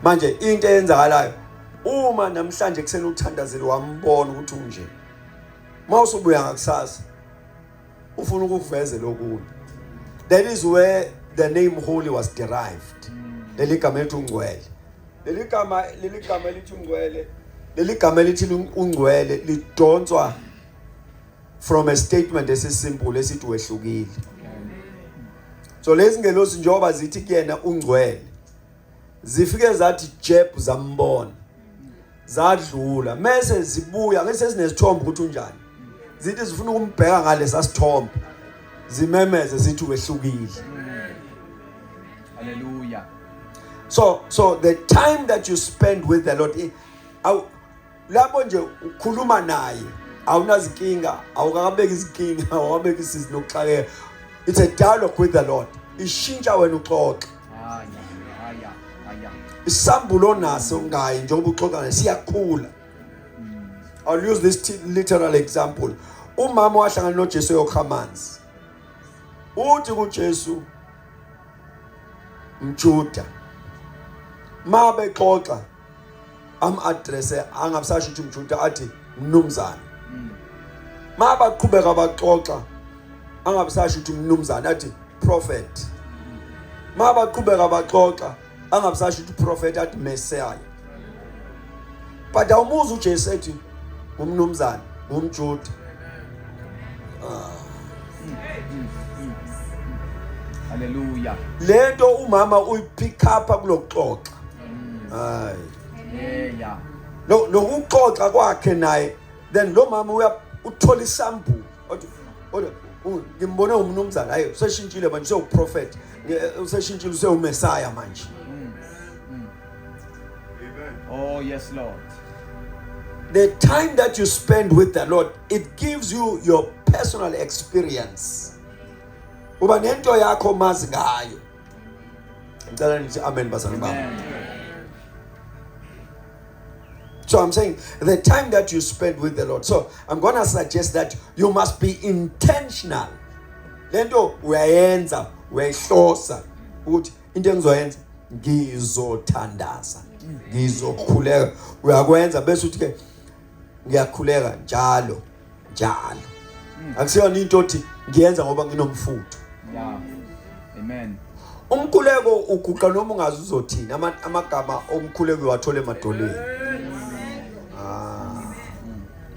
Manje into eyenzakalayo uma namhlanje kusena ukuthandazela wambona ukuthi unje. Mawusubuya ngakusasa ufuna ukukuvezela okunye. That is where the name holy was derived. Leli gama lithi ungcwele. Leli gama lithi ungcwele. Leli gama lithi ungcwele lidonswa from a statement esisimple esithi wehlukile. So lezi ngelosi njoba zithi kuyena ungcwele. Zifike zathi Jeb zambona. Zadlula mase zibuya ngese sinesithombe ukuthi unjani. Zithi zifuna ukumbheka ngalesa sithombe. Zimemeze zithi wehlukile. Hallelujah. So the time that you spend with the Lord, lapho nje ukhuluma naye, awunazinkinga, awukabeki izinkinga, awukabeki isizi nokuxakeka. It's a dialogue with the Lord. Ishintsha wena uxoxe. Isambulo naso ngaye njengoba uxoxa naye siyakhula. I'll use this literal example. Umama wahlangana noJesu yoKhamanzi. Uthi kuJesu mjuda mabe xoxa address angabusasho ukuthi mjuda athi mnumzana maba qhubeka baxoxa angabusasho ukuthi mnumzana athi prophet maba qhubeka baxoxa angabusasho ukuthi prophet athi messiah but awumuza uJesu ethi umnumzana umjuda Hallelujah. Lento umama uyipick up kulokuxoxa. Hayi. Yeah. Lokuxoxa kwakhe naye then lo mama uthola isambu. Ngimbone umnumzana hayi useshintshile manje usewuprofet. Useshintshile usewumessiah manje. Oh yes Lord. The time that you spend with the Lord, it gives you your personal experience. Uba nento yakho mazi ngayo. Ngicela nithi amen bazalwane bami. So I'm saying the time that you spend with the Lord. So I'm going to suggest that you must be intentional. Lento uyayenza, uyayihlosa ukuthi into engizoyenza ngizothandaza. Ngizokhuleka. Uyakwenza bese uthi ke ngiyakhuleka njalo. Akusiyona into othi ngiyenza ngoba nginomfutho. Yeah. Amen. Umkhuleko uguqa noma ungazi uzothina amagama omkhuleko uyathole emadolweni.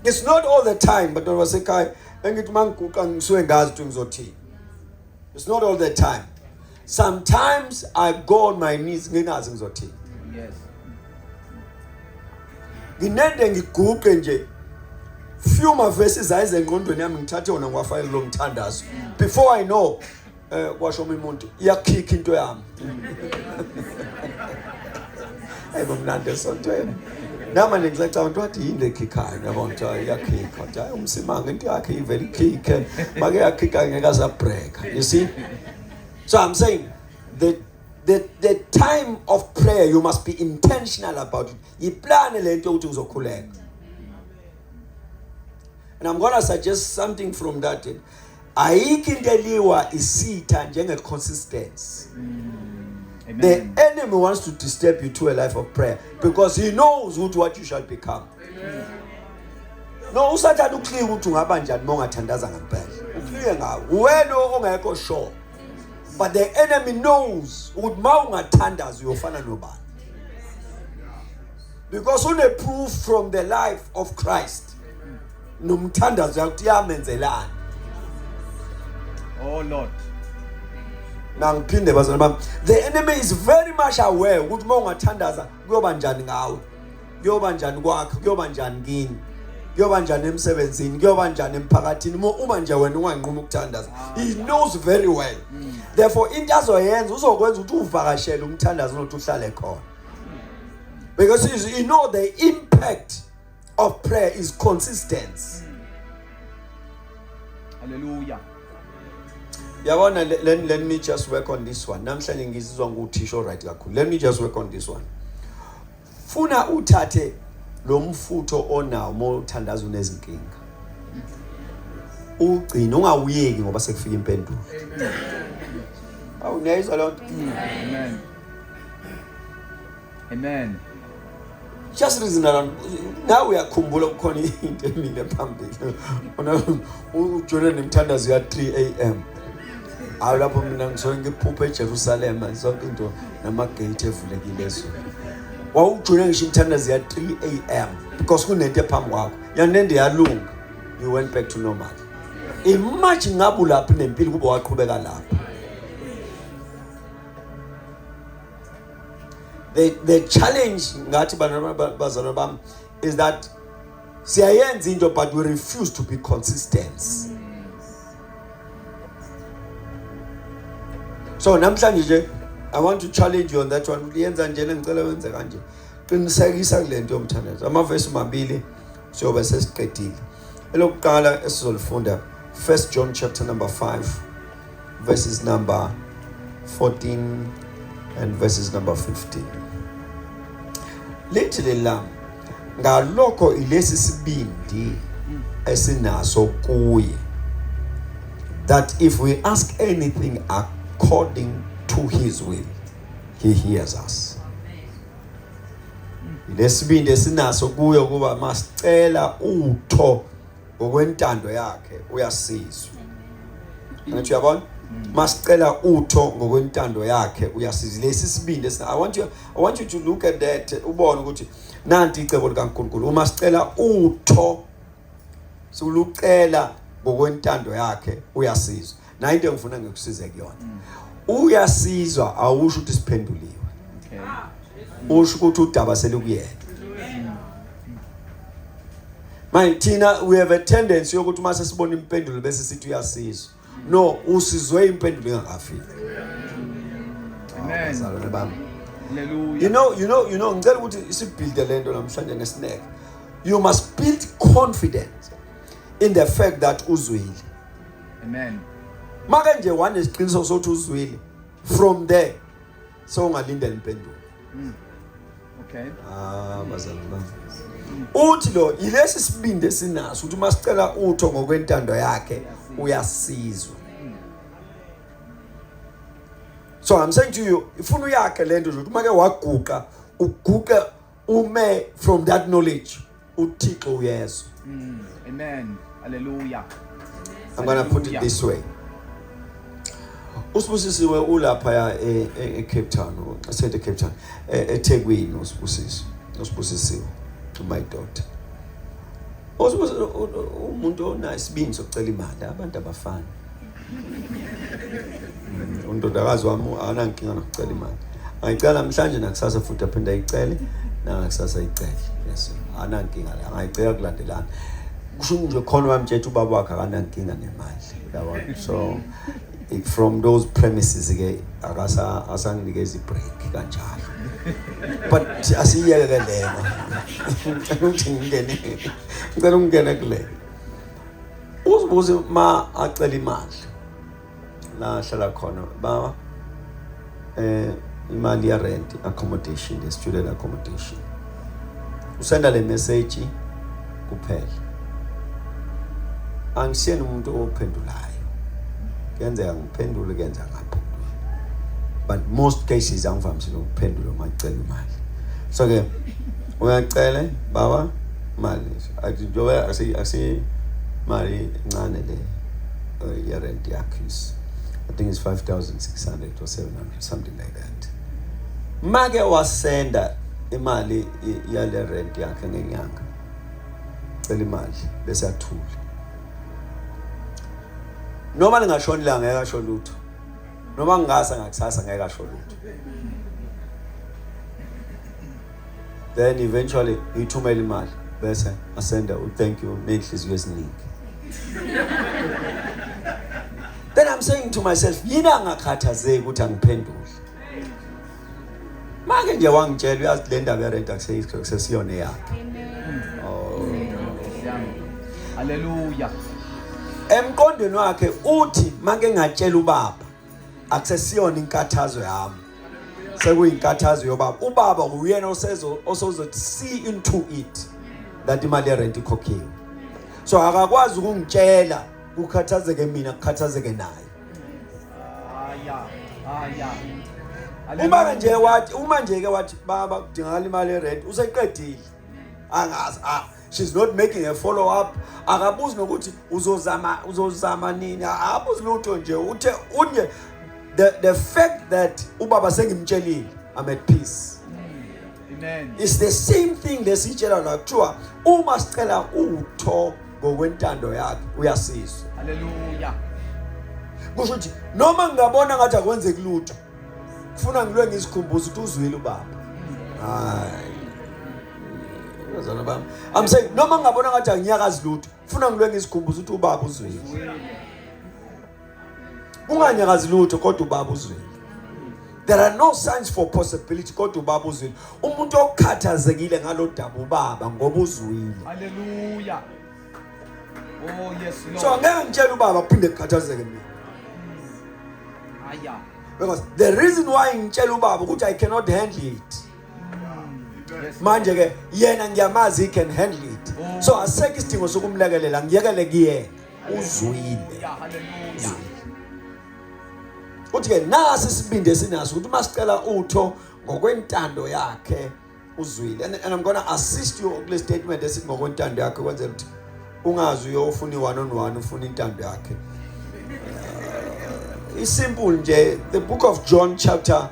It's not all the time but wasekhaya engithi mangiguqa ngisuke ngazi ukuthi ngizothina. It's not all the time. Sometimes I go on my knees ngingazi ngizothina. Yes. Nginende ngiguqe nje few ma verses ayize engqondweni yami ngithathe wona ngiwafayile lo mthandazo before I know kwasho umuntu iyakhikha into yami ayibomnandi esontweni nama ngisacabanga ukuthi wathi yini lekhikhayo yabona ukuthi iyakhikha nje umsimanga into yakhe ivele ikhikhe make yakhikha ngekaza break. You see, so I'm saying the time of prayer you must be intentional about it. Yiplane lento ukuthi uzokhuleka. And I'm going to suggest something from that. Ayikho into eliwa isitha njenge consistency. The enemy wants to disturb you to a life of prayer because he knows what you shall become. No, usathanda uklika ukuthi ungaba njani mongathandaza ngempela. Uklike ngawo. Wena ongekho sure. But the enemy knows ukuthi mawungathandaza uyofana nobani. Because une proof from the life of Christ. Nomthandazo yakuthi yamenzelana. Oh Lord. Now ngiphinde bazalwane bami. The enemy is very much aware ukuthi mawungathandaza kuyoba njani ngawe. Kuyoba njani kwakho, kuyoba njani kini. Kuyoba njani emsebenzini, kuyoba njani emphakathini. Uma nje wena unganquma ukuthandaza. He knows very well. Therefore into azoyenza uzokwenza ukuthi uvakashele umthandazo nokuthi uhlale khona. Because you know the impact of prayer is consistency. Hallelujah. Yabona, let me just work on this one. Namhlanje ngizizwa nguthisho right kakhulu. Let me just work on this one. Funa uthathe lo mfutho onawo mothandaza unezinkinga. Ugcina ungawuyeki ngoba sekufika impendulo. Awunezwa lonto? Amen. Amen. Just reason around. Now we are kumbula kukhona into emile phambili. Ujona nemthandazo ya 3 a.m. Awulapho mina ngisoke ngiphupha eJerusalem zonke into namagate evulekile so. Wawujona ngisho imthandazo ya 3 a.m. because kunento ephambi kwakho. Yanende yalunga. You went back to normal. Imagine ngabu lapha nempilo kuba waqhubeka lapha. The challenge ngathi bazalwane bami is that siyayenza into but we refuse to be consistent. So namhlanje nje I want to challenge you on that one. Uyenza njena ngicela wenze kanje. Qinisekisa kulento yomthandazo. Amavesi mabili siyobe sesiqedile. Elokuqala esizolifunda 1 John chapter number 5 verses number 14 and verses number 15. Lithi la ngalokho ilesi sibindi esinaso kuye, that if we ask anything according to his will, he hears us. Lesibindi esinaso kuye ukuba masicela utho ngokwentando yakhe uyasizwa. Ngathi uyabona? Masicela utho ngokwentando yakhe uyasizwa. Lesi sibindi I want you to look at that ubone ukuthi nanti icebo likaNkulunkulu. Uma sicela utho sulucela ngokwentando yakhe uyasizwa. Na into engifuna ngikusize kuyona. Uyasizwa awusho ukuthi siphenduliwe. Okay. Usho ukuthi udaba selukuyena. Manje thina we have a tendency yokuthi mase sibona impendulo bese sithi uyasizwa. No, usizwe impendulo engakafiki. Amen. Hallelujah. You know ngicela ukuthi isibuild lento namhlanje ngesineke. You must build confidence in the fact that uzwile. Amen. Maka nje one isiqiniso sokuthi uzwile, from there so ungalindela impendulo. Okay. Bazalwane bami. Uthi lo ilesi sibindi esinaso ukuthi masicela utho ngokwentando yakhe uyasizwa. So I'm saying to you, ifuna yakhe lento nje ukuthi make waguqa uguqa ume from that knowledge uThixo uyezwa. Amen. Hallelujah. I'm going to put it this way. Usibusisiwe ulapha ya eCape Town, I said eCape Town, eThekwini usibusisiwe my daughter. Umuntu onasibindi sokucela imali abantu abafana. Undodakazi wami anankinga nokucela imali. Angicela namhlanje nakusasa futhi aphinde ayicele nakusasa ayicele. Yes. Anankinga la angicela kulandelana. Kusho nje khona bamthethe ubaba wakhe akanankinga nemali. Yabona. So from those premises ke asanginikeza ibreak kanjalo. But asiyeke lena. Ngicela ungene kule. Uzibuze ma acela imali. La hlala khona baba imali ya rent, accommodation, the student accommodation. Usenda le message kuphela. Angisiyeni umuntu ophendulayo. Kuyenzeka ngiphendule kuyenzeka ngaphendule. But most cases angivamisile ukuphendula uma ngicela imali. So ke uyacela baba mali akujoba asi mali ncane le ya rent yakhe. I think it's 5,600 or 700, something like that. Make wasenda imali ya le rent yakhe ngenyanga. Cela imali bese athula. Noma ngashoni la ngeke asho lutho. Noma ngingasa ngakusasa ngeke asho lutho. Then eventually ngithumela imali bese asenda thank you nenhliziyo esiningi. Then I'm saying to myself, yina angakhathazeki ukuthi angiphendule. Make nje wangitshela uyazi le ndaba yerent akusesiyona yakhe. Hallelujah. Emqondweni wakhe uthi make ngatshela ubaba akusesiyona inkathazo yami. Sekuyinkathazo yobaba. Ubaba uyena osozo see into it that imali yerent ikhokhiwe. So akakwazi ukungitshela ukhathazeke mina ukhathazeke naye. Uma nje wathi uma nje ke wathi baba kudingakala imali erent useqedile. Angazi she's not making a follow up. Akabuzi nokuthi uzozama nini. Abuzi lutho nje uthe unye the fact that ubaba sengimtshelile I'm at peace. Amen. It's the same thing lesitshela la kuthiwa uma sicela utho ngokwentando yakhe uyasizwa. Hallelujah. Kusho ukuthi noma ngingabona ngathi akwenzeki lutho kufuna ngilwe ngisikhumbuza ukuthi uzwile ubaba. Hayi. Uzana bami. I'm saying noma ngingabona ngathi angiyakazi lutho kufuna ngilwe ngisikhumbuza ukuthi ubaba uzwile. Unganyakazi lutho kodwa ubaba uzwile. There are no signs for possibility kodwa ubaba uzwile. Umuntu okhathazekile ngalodaba ubaba ngoba uzwile. Hallelujah. Oh yes Lord. So ngeke ngitshela ubaba kuphinde kukhathazeke mina. Aya. Because the reason why ngitshela ubaba ukuthi I cannot handle it. Yes. Manje ke yena ngiyamazi he can handle it. So asekho isidingo sokumlekelela ngiyekele kuyena uzwile. Hallelujah. Uthi ke nasi isibindi sinaso ukuthi masicela utho ngokwentando yakhe uzwile. And I'm going to assist you kule statement esithi ngokwentando yakhe kwenzela ukuthi ungazi uyofuna i1 on 1 ufuna intando yakhe. It's simple nje. The book of John chapter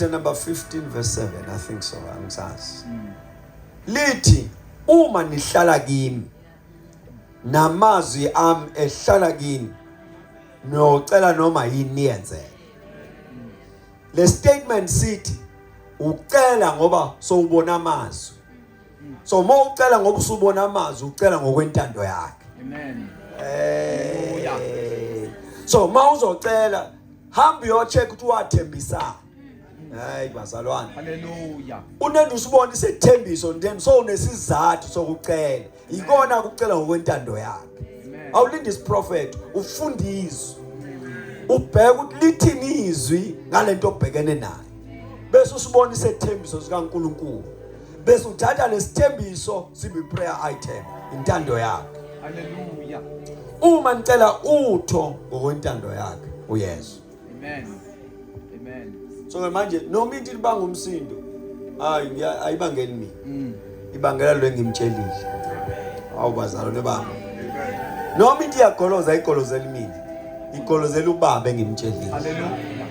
number 15 verse 7 I think so angisazi. Lithi uma nihlala kimi namazwi ami ehlala kini niyocela noma yini yenze. Le statement sithi ucela ngoba sowubona amazwi. So uma ucela ngoba usubona amazwi ucela ngokwentando yakhe. Amen. So uma uzocela hamba uyocheck ukuthi wathembisa. Hayi bazalwane. Hallelujah. Unendo usibona isethembiso then so unesizathu sokucela. Ikona ukucela ngokwentando yakhe. Awulindi isiprophet ufundizwe. Ubheka ukuthi lithini izwi ngalento obhekene nayo. Bese usibona isethembiso sikaNkulunkulu. Bese uthatha lesithembiso sibe prayer item intando yakhe. Hallelujah. Uma nicela utho ngokwentando yakhe uyezwa. Amen. Amen. So manje noma into libanga umsindo ayibangeli mina. Ibangela lo engimtshelile. Awubazalwane bami. Noma into iyagoloza ayigolozeli mina. Igolozela ubaba engimtshelile. Hallelujah.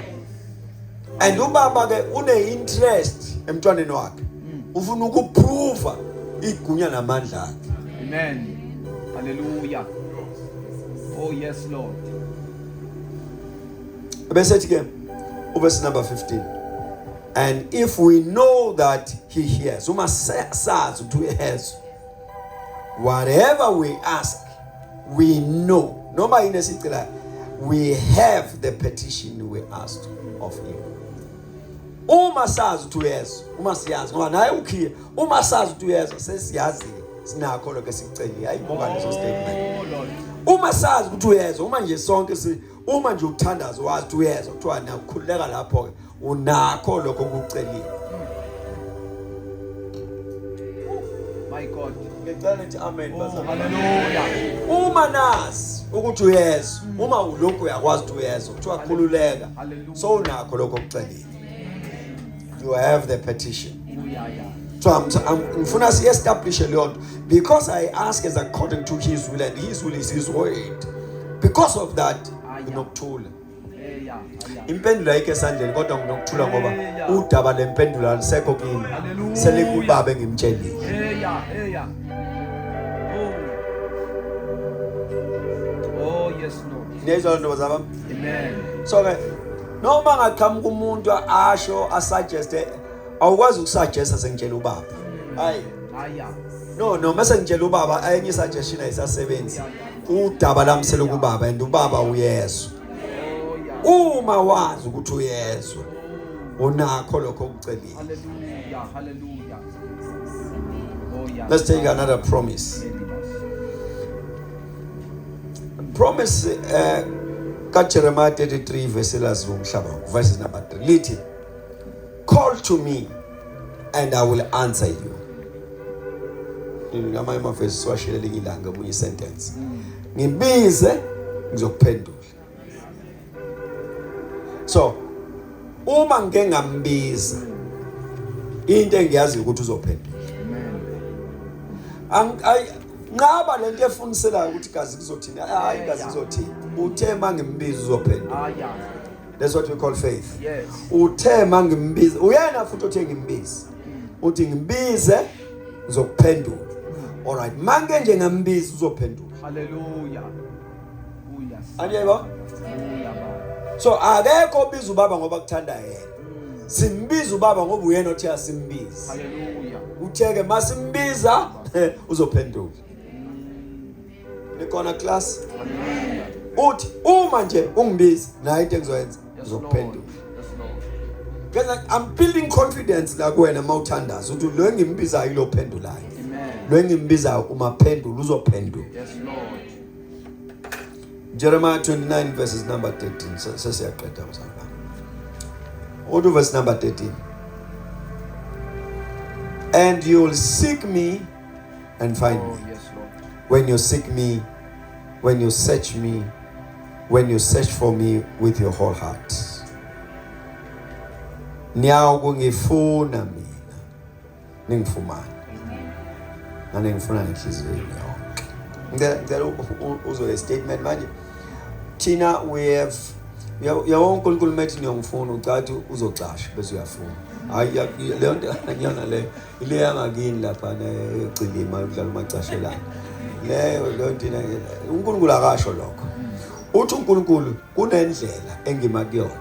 And ubaba ke une interest emntwaneni wakhe. Ufuna ukuprove igunya namandla akhe. Amen. Hallelujah. Oh yes Lord. Bese ke verse number 15. And if we know that he hears, uma sazi ukuthi uyazi. Whatever we ask, we know. Noma yini esicela, we have the petition we asked of him. Uma sazi ukuthi uyazi, uma siyazi ngoba naye ukhiye. Uma sazi ukuthi uyazi sesiyazi sinakho lokho esicela. Hayibuka leso statement. Oh Lord. Uma sazi ukuthi uyazi, uma nje sonke uma nje uthandaza wazi ukuthi uyazi kuthiwa nakukhuleka lapho ke unakho lokho ukucelile. My God. Ngicela ukuthi amen bazalwane. Hallelujah. Uma nasi ukuthi uyezwa, uma ulokhu uyakwazi ukuthi uyezwa, kuthiwa khululeka. So unakho lokho okucelile. You have the petition. So ngifuna si establish leyo nto because I ask as according to his will and his will is his word. Because of that nginokuthula. Impendulo ayikho esandleni kodwa nginokuthula ngoba udaba lempendulo alisekho kimi. Selikubaba engimtshelile. Oh yes Lord. Nezwa nto bazaba. Amen. So ke noma ngaqhamuka umuntu asho asuggeste awukwazi ukusuggesta sengitshela ubaba. Hayi. No mase ngitshela ubaba enye suggestion ayisasebenzi. Udaba lamsela kubaba and ubaba uyezwa. Uma wazi ukuthi uyezwa unakho lokho okucelile. Hallelujah. Hallelujah. Oh yeah. Let's take another promise. Promise Jeremiah 33 verse verse number 3. Lithi, call to me and I will answer you. Ngamanye amavesi siwashilela ilanga bunye sentence. Ngibize ngizokuphendula. So uma ngeke ngambiza into engiyazi ukuthi uzophendula. Ngaba lento efuniselayo ukuthi igazi lizothini. Hayi igazi lizothini. Uthe mangimbiza uzophendula. That's what we call faith. Yes. Uthe mangimbiza uyena futhi uthe ngimbize. Uthi ngimbize uzokuphendula. All right. Mange nje ngambiza uzophendula. Hallelujah. Ayeba? So akekho obiza ubaba ngoba kuthanda yena. Simbiza ubaba ngoba uyena othi asimbize. Hallelujah. Utheke masimbiza uzophendula. Nikona class? Uthi uma nje ungibiza nayo into engizoyenza uzophendula. Because I'm building confidence la kuwena mawuthandaza ukuthi lo engimbizayo ilophendulayo. Amen. Lo engimbizayo umaphendula uzophendula. Yes Lord. Jeremiah 29 verses number 13. Sesiyaqeda mzala. Order verse number 13. And you'll seek me and find me. Yes Lord. When you seek me, when you search me, when you search for me with your whole heart. Niyaw kungifuna mina. Ningifumana. Ningifuna nenhliziyo yonke. Ngicela uzoye statement manje. Thina we have yawonke uNkulunkulu methi niyongifuna ucathi uzocasha bese uyafuna. Hayi leyo nto anyana le ile yangakini lapha necilima udlala umacashelana. Leyo nto uNkulunkulu akasho lokho. Uthi uNkulunkulu kunendlela engima kuyona.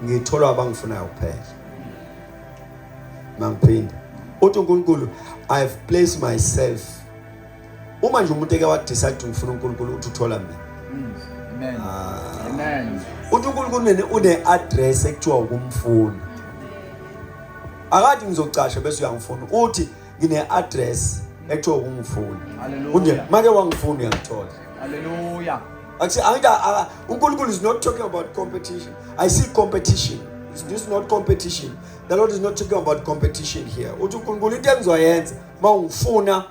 Ngithola abangifunayo kuphela. Mangiphinda. Uthi uNkulunkulu I've placed myself. Uma nje umuntu eke wa decide ukuthi ngifuna uNkulunkulu uthi uthola mina. Amen. Amen. Uthi uNkulunkulu une address ekuthiwa ukumfuna. Akade ngizocasha bese uyangifuna. Uthi ngine address ekuthiwa ukungifuna. Hallelujah. Unje make wangifuna uyangithola. Hallelujah. uNkulunkulu is not talking about competition. I see competition. This is not competition. The Lord is not talking about competition here. Uthi uNkulunkulu into engizoyenza mawungifuna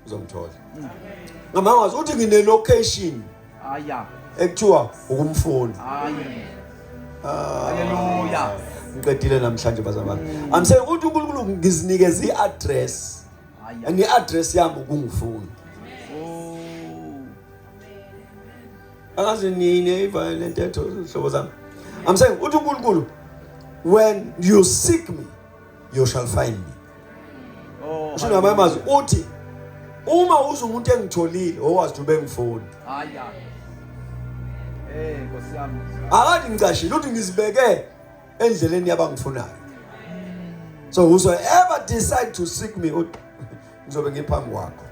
uzongithola. Ngamawazi uthi ngine location ekuthiwa ukumfuna. Hallelujah. Ngiqedile namhlanje bazalwane. I'm saying uthi uNkulunkulu ngizinikeza i-address. And i-address yami ukungifuna. Akaze nini violent etho hlobo zami. I'm saying uthi uNkulunkulu when you seek me you shall find me. Ushona mamazi uthi uma uzumuntu engitholile owazi ube ngifuni. Nkosi yami. Akade ngicashile uthi ngizibeke endleleni yabangifunayo. So whosoever decide to seek me ngizobe ngiphambi kwakho.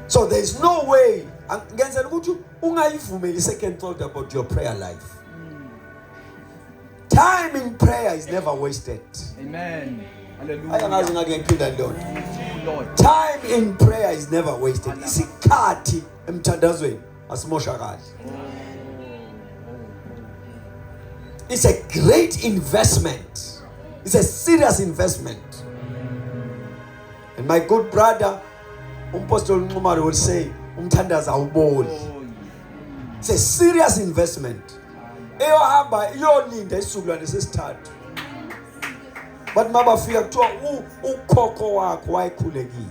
So there is no way ngenzela ukuthi ungayivumeli second thought about your prayer life. Time in prayer is never wasted. Amen. Hallelujah. Ayangazi ngake ngiphinda Lord. Lord. Time in prayer is never wasted. Isikhathi emthandazweni asimoshakali. It's a great investment. It's a serious investment. And my good brother Apostle Nxumalo will say umthandaza awuboli. It's a serious investment. Eyohamba iyolinda isizukulwane sesithathu. But mabafika kuthiwa ukhokho wakho wayekhulekile.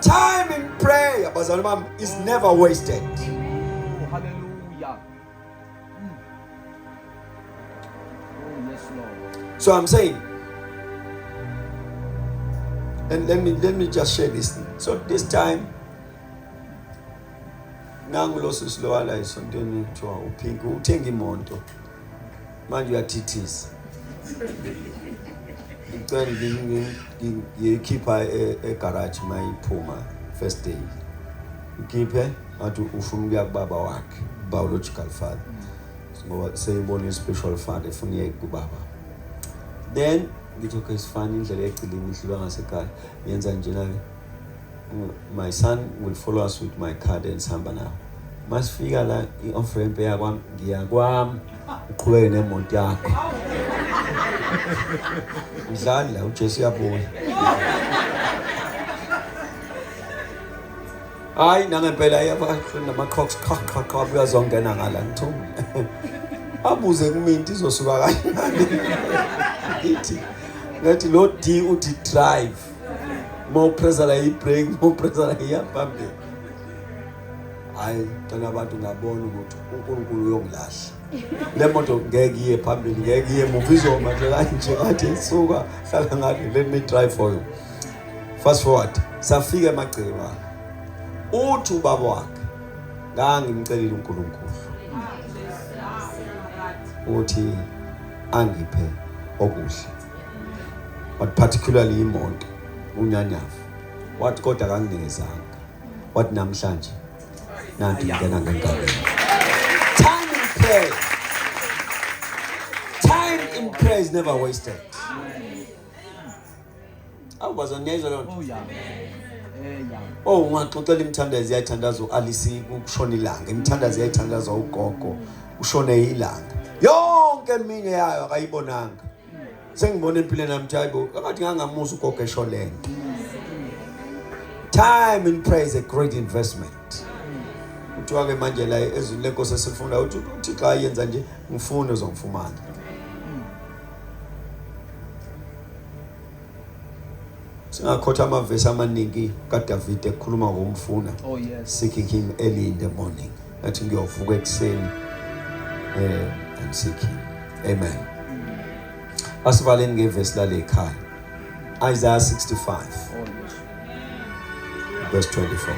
Time in prayer bazalwane bami is never wasted. Hallelujah. Yes Lord. So I'm saying, and let me just share this thing. So this time nanguloso silowala isontweni kuthiwa uPinki uthenga imoto manje uyathithisa ngicela ngiyikhipha egarage mayiphuma first day ngikhiphe athi ufuna ukuya kubaba wakhe biological father ngoba seyibona special father efuna iye kubaba. Then ngithi okay sifana indlela ecilini ihlulwa ngasekhaya yenza njena my son will follow us with my car and sihamba nawo masifika la i-off ramp yakwami ngiyakwami uqhubeke nemoto yakho udlala uJesu yabuya hayi nangempela nama-crocs qha uyazongena ngala ngithumile abuze kuminti izosuka kanjani ithi ngathi lo D uthi drive more pressure la i-brake more pressure la iyaphambili hayi tana abantu ngabona ukuthi uNkulunkulu uyongilahla le moto ngeke iye phambili ngeke iye emuva izoma nje kanje ngathi isuka hlala ngathi let me drive for you. Fast forward safika emagcekeni uthi ubaba wakhe ngangimcelile uNkulunkulu uthi angiphe okuhle but particularly imoto unyanyavu wathi kodwa kanginezanga wathi namhlanje nanti ngena ngenkabeni. Time in prayer is never wasted. Awubazonyezwa lonto. Oh yeah. Oh ungaxoxela imithandazo yayithandaza uAlisi ukushona ilanga, imithandazo yayithandaza ugogo ushone ilanga. Yonke eminye yayo akayibonanga. Sengibona empilweni nami hayibo akathi ngangamusa ugogo eshonele. Time in prayer is a great investment. Uthiwa ke manje la ezweni lenkosi esifunda uthi xa yenza nje ngifune uzongifumana. Singakhotha amavesi amaningi kaDavid ekhuluma ngomfuna. Oh yes. Seeking him early in the morning. Athi ngiyovuka ekseni and seek him. Amen. Asivaleni ngevesi lale ekhaya. Isaiah 65 Oh yes. verse 24.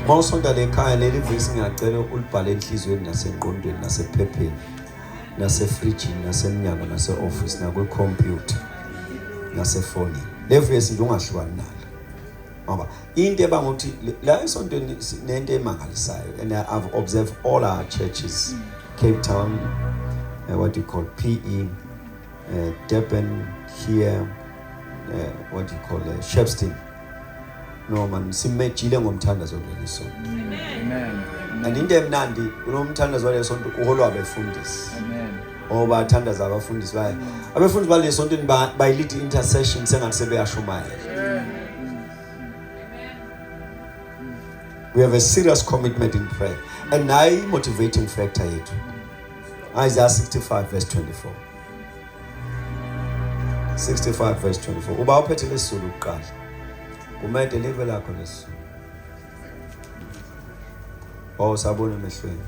Mawusonda le ekhaya leli vesi ngiyacela ulibhale enhlizweni nasengqondweni nasephepheni nasefrijini nasemnyango nase-office nakwi-computer nasefoni. Le vesi nje ungahlukani nalo. Ngoba into ebangukuthi la esontweni nento emangalisayo and I've observed all our churches, Cape Town, what you call PE, Durban here, what you call Shepstone. No man simejile ngomthandazo leliso. Amen. And into emnandi unomthandazo lesonto uholwa abefundisi. Amen. Oba bathandaza abafundisi baye. Abefundisi balesonto bayilid intercession sengathi sebeyashumayela. We have a serious commitment in prayer. And now motivating factor yethu. Isaiah 65 verse 24. 65 verse 24. Uba uphethe lesizulu uqala. Kumele level lakho leso. Sabona emehlweni.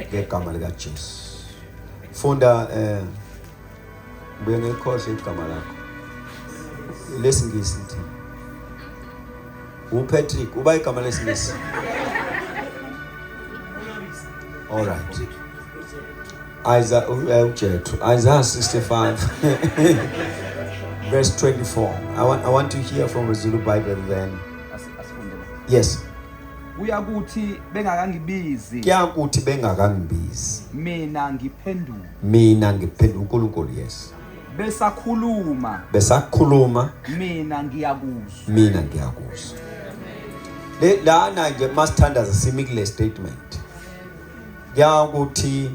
Ngegama lika Jesu. Funda buye ngekhohle igama lakho. Lesingisi nti. uPatrick uba igama lesingisi. All right. Isaiah 65 verse 24. I want to hear from the Zulu Bible then. Yes. Uyakuthi bengakangibizi. Kuyakuthi bengakangibizi. Mina ngiphendula. uNkulunkulu yes. Besakhuluma. Mina ngiyakuzwa. Lana nje masithandaza simikile statement. Kuyakuthi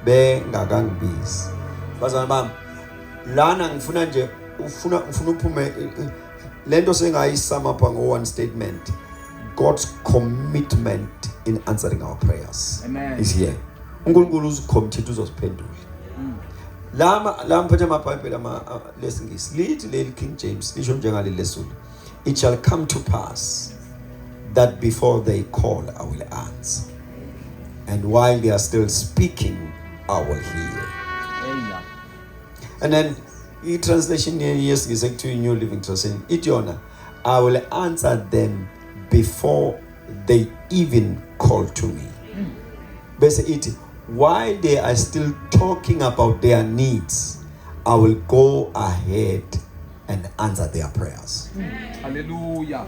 bengakangibizi. Bazana bami lana ngifuna nje ufuna uphume lento sengayisama pha ngo one statement. God's commitment in answering our prayers. Amen. Is here. uNkulunkulu uzikhomithe uzosiphendula. Lama phethe amaBhayibheli lesingisi lithi leli King James lisho njengale lesulu. It shall come to pass that before they call I will answer, and while they are still speaking I will hear. Yeah. And then the translation here yes is actually New Living Translation. It yona I will answer them before they even call to me. Basically, it while they are still talking about their needs, I will go ahead and answer their prayers. Hallelujah.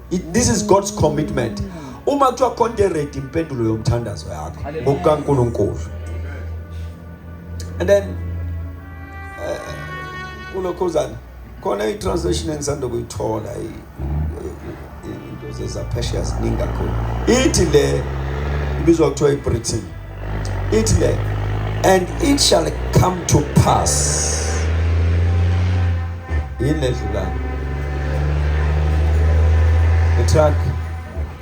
This is God's commitment. Uma kuthiwa considerate impendulo yomthandazo yakho ngokukaNkulunkulu. And then kulokhuzana khona i-translation engisanda kuyithola into zezapesheya ziningi kakhulu. Ithi le ibizwa kuthiwa iBritain. Ithi le and it shall come to pass. Yini ledlulayo? The truck.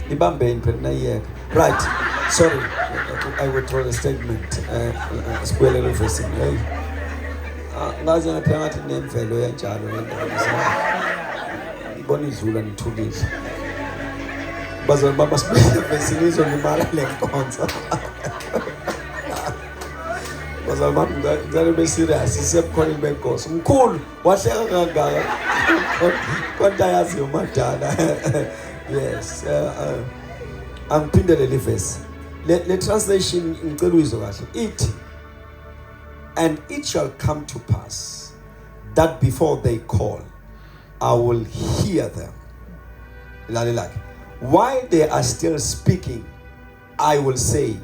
Ibambeni phela nayiyeka. Right. Sorry. I withdraw the statement. Sibuyele verse. Hey. Ngaze ngaphela ngathi nemvelo yanjalo le ndaba. Ibona idlula nithulile. Bazali baba sibuyele verse nizongimala le nkonzo. Bazali baba ngizale be serious sisebukhona benkosi. Mkhulu wahleka kangaka. Kodwa yazi umadala. Yes. Angiphindele le verse. Le translation ngicela uyizwe kahle. It and it shall come to pass that before they call, I will hear them. While they are still speaking, I will say,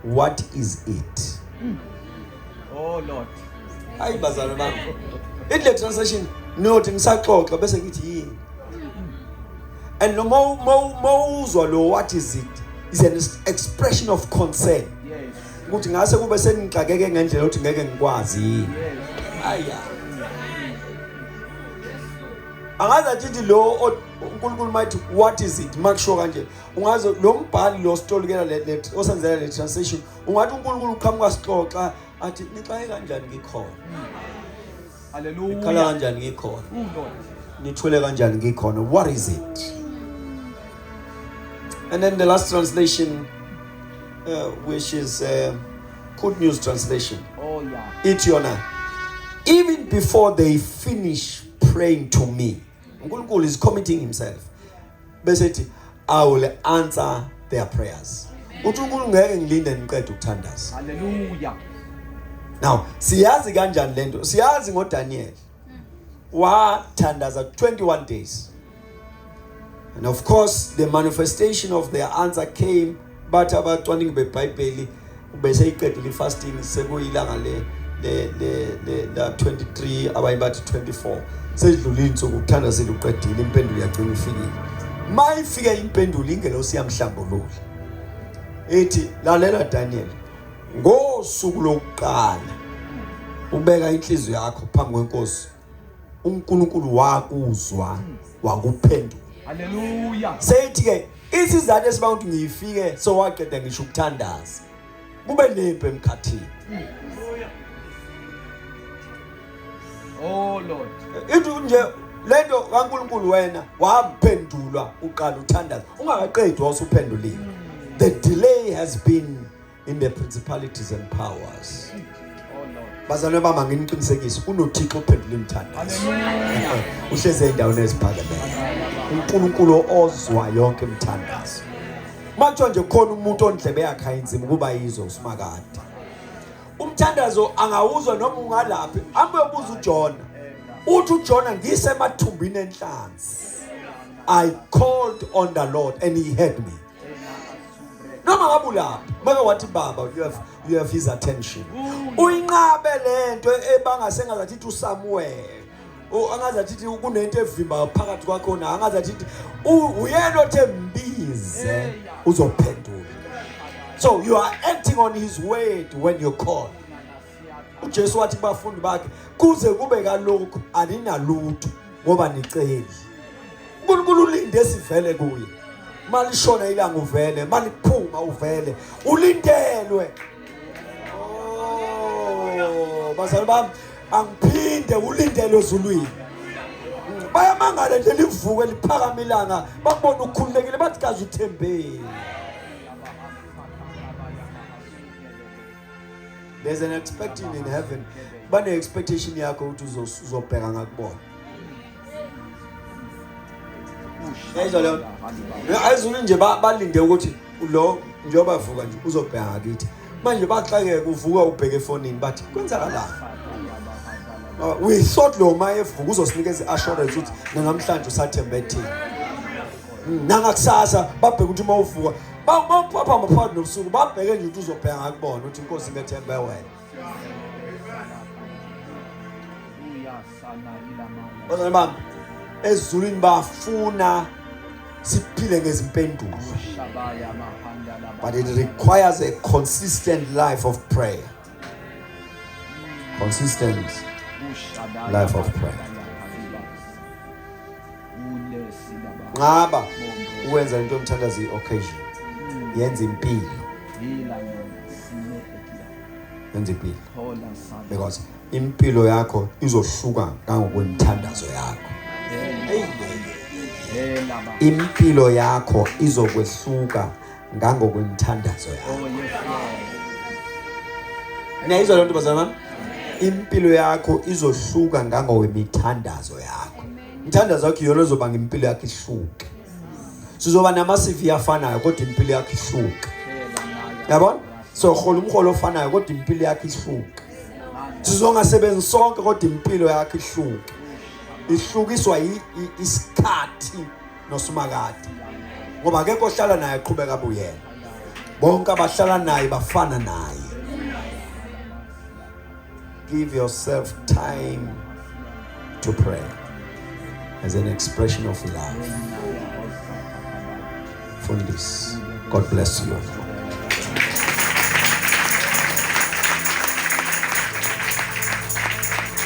what is it? Oh Lord. Hayi bazalwane bami. Le translation note ngisaxoxa bese ngithi yini. And no more what is it? It's an expression of concern. Yes. Ukuthi ngase kube senixakeke ngendlela ukuthi ngeke ngikwazi. Yes. Aya. Angaza thithi lo uNkulunkulu mayithi what is it? Makusho kanje. Ungaze lo mbhali lo stolikela le osenzela le translation. Ungathi uNkulunkulu uqhamuka sixoxa athi nixaye kanjani ngikhona. Hallelujah. Khala kanjani ngikhona. Lord. Nithule kanjani ngikhona. What is it? And then the last translation, which is Good News Translation. Oh yeah. Itiona. Even before they finish praying to me, Unkulunkulu is committing himself. Basically, I will answer their prayers. Unkulunkulu ngeke ngilinde ngiqede ukuthandaza. Hallelujah. Now, siyazi kanjani lento? Siyazi ngoDaniel. Wathandaza 21 days. And of course, the manifestation of their answer came, but about 20 beBhayibheli bese iqedile fasting sekuyilanga le 23 abayibathi 24 sedlula insuku ukuthandazela uqedile impendulo yagcina ifikile. Mayifika impendulo ingelosi yamhlambulula. Ethi lalela Daniel, ngosuku lokuqala ubeka inhliziyo yakho phambi kwenkosi. uNkulunkulu wakuzwa wakuphendula. Hallelujah. Seyithi ke isizathu esiba ukuthi ngiyifike so waqeda ngisho ukuthandaza. Kube lempe emkhathini. Oh Lord. Ithi nje lento kaNkulunkulu wena waphendulwa uqala uthandaza. Ungakaqedi wasuphendulile. The delay has been in the principalities and powers. Bazalwane bami nginiqinisekise unoThixo uphendula imthandazo. Uhleze endaweni eziphakeme. uNkulunkulu ozwa yonke imthandazo. Makuthiwa nje khona umuntu ondlebe yakhe ayinzima kuba yizo usimakade. Umthandazo angawuzwa noma ungalaphi. Ambuyebuza uJona. Uthi uJona ngisemathumbini enhlanzi. I called on the Lord and he heard me. Noma ngabulapha maka wathi baba you have his attention. Uyinqabe lento ebangasengazathi uSamuel. Angazathi kunento evimba phakathi kwakho na angazathi uyena othe mbize uzophendula. So you are acting on his word when you call. uJesu wathi kubafundi bakhe kuze kube kalokho aninalutho ngoba niceli. uNkulunkulu ulinde sivele kuye. Malishona ilanga uvele, maliphuma uvele, ulindelwe. Oh, bazali bami, angiphinde ulindelwe ezulwini. Bayamangala nje livuke liphakama ilanga, bakubona ukukhululekile bathi kaze uthembele. There's an expectation in heaven. Bane expectation yakho ukuthi uzobheka ngakubona. Ayizolo ayizulu nje balinde ukuthi lo njoba vuka nje uzobheka ngakithi. Manje baxakeke uvuka ubheke efonini bathi kwenzakalani? We thought lo maye evuka uzosinikeza assurance ukuthi namhlanje usathembe thina. Nangakusasa babheka ukuthi uma uvuka bapha amaphakathi nobusuku babheke nje ukuthi uzobheka ngakubona ukuthi inkosi ngethembe wena. Bazalwane bami ezulwini bafuna siphile ngezimpendulo. But it requires a consistent life of prayer. Consistent life of prayer. Ngaba ukwenza into yomthandazo i-occasion. Yenza impilo. Hila yona. Sinepetia. Yenza impilo. Hola sana. Because impilo yakho izohluka ngokwemithandazo yakho. Hela ba. Impilo yakho izokwehluka ngokwemithandazo yakho. Oh yes Lord. Niyayizwa le nto bazalwane? Impilo yakho izohluka ngokwemithandazo yakho. Imithandazo yakho yona izoba ngempilo yakho ihluke. Sizoba nama-CV afanayo kodwa impilo yakho ihluke. Yabona? So hola umholo ofanayo kodwa impilo yakho ihluke. Sizongasebenzi sonke kodwa impilo yakho ihluke. Ihlukiswa isikhathi nosumakade. Ngoba akekho ohlala naye aqhubeka abuyena. Bonke abahlala naye bafana naye. Give yourself time to pray as an expression of love. For this, God bless you.